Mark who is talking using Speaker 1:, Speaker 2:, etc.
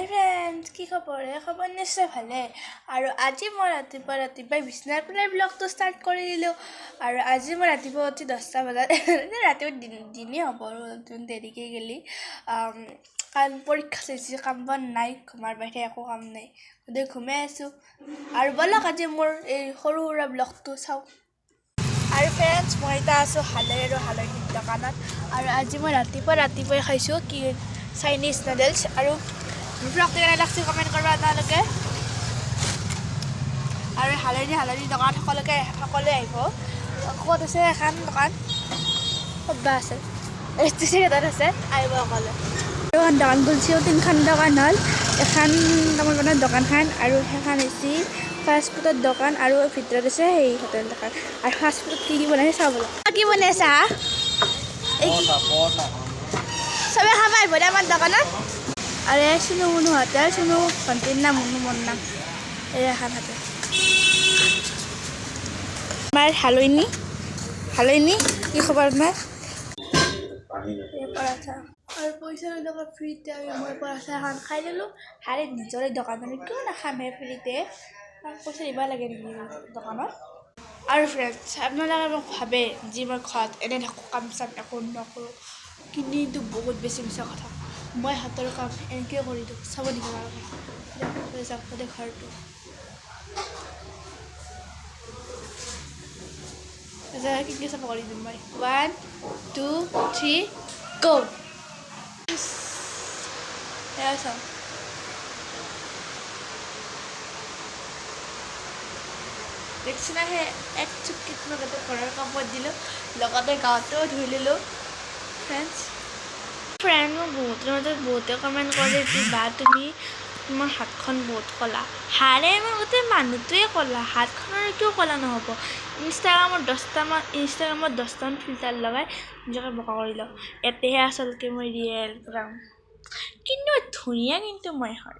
Speaker 1: হাই friends, কি খবৰ? খবৰ নিশ্চয় ভালে। আৰু আজি মই ৰাতিপুৱাই বিচনাৰ পৰাই ব্লগটো ষ্টাৰ্ট কৰি দিলোঁ। আৰু আজি মই ৰাতিপুৱা উঠি 10টা বজাত ৰাতিপুৱা দিনেই হ'ব আৰু দেৰিকৈ গ'লি, কাৰণ পৰীক্ষা চাইছে, কাম বন নাই, ঘুমাৰ বাহিৰে একো কাম নাই, গতিকে ঘুমাই আছোঁ। আৰু ব'লক আজি মোৰ এই সৰু সুৰা ব্লগটো চাওঁ। আৰু ফ্ৰেণ্ডছ, মই এতিয়া আছোঁ হালৈৰ দোকানত। আৰু আজি মই ৰাতিপুৱাই খাইছোঁ চাইনিজ নুডলছ। আৰু ব্লগটো কেনে লাগছে কমেণ্ট কৰিব আপোনালোকে। আৰু হালধি দোকান সকলোৱে আহিব। ক'ত আছে এখন দোকান? ক'তবা আছে, ষ্টেচন আছে, আহিব সকলোৱে। এখন দোকান খুলিছোঁ, 3খন দোকান হ'ল। এখন তামোল পাণৰ দোকানখন, আৰু সেইখন হৈছে ফাষ্টফুডৰ দোকান, আৰু ভিতৰত আছে সেই হোটেল দোকান। আৰু ফাষ্টফুডত কি বনাইছে চাব লাগে। কি বনাইছা? চবে খাব আহিব দে আমাৰ দোকানত। আৰু এই চুনু মুনুহঁতে, চুনু ভণ্টিৰ নাম, মুনু মোৰ নাম, এই এখন হাতে আমাৰ হালৈনী। কি খবৰ আপোনাৰ? পৰাঠা আৰু পইচা নিদিয়াকৈ ফ্ৰীতে মই পৰাঠা এখন খাই দিলোঁ। নিজৰে দোকান, মানে কিয় নাখামে ফ্ৰীতে, পইচা দিব লাগে নেকি দোকানত। আৰু ফ্ৰেণ্ডছ, আপোনালোকে মোক ভাবে যি মই ঘৰত এনে থাকোঁ, কাম চাম একো নকৰোঁ, কিন্তু বহুত বেছি মিছা কথা। মই হাতৰ কাম এনেকৈ কৰি দিওঁ, চাব দিব নালাগে। যাওক ঘৰটো কি চাব কৰি দিম মই। 1 2 3 go। এয়া চাওঁ, দেখছি না, সেই এক চুটকিত মই গোটেই ঘৰৰ কাপোৰ দিলোঁ, লগতে গাঁৱতেও ধুই ল'লোঁ। ফ্ৰেণ্ড মোক বহুতে কমেণ্ট কৰে যে বা তুমি তোমাৰ হাতখন বহুত ক'লা। মই গোটেই মানুহটোৱে ক'লা, হাতখনৰ কিয় ক'লা নহ'ব? ইনষ্টাগ্ৰামত 10টামান ফিল্টাৰ লগাই নিজকে বগা কৰি লওঁ। এতেহে আচলতে মই ৰিয়েল ব্ৰাউন, কিন্তু ধুনীয়া, কিন্তু মই হয়।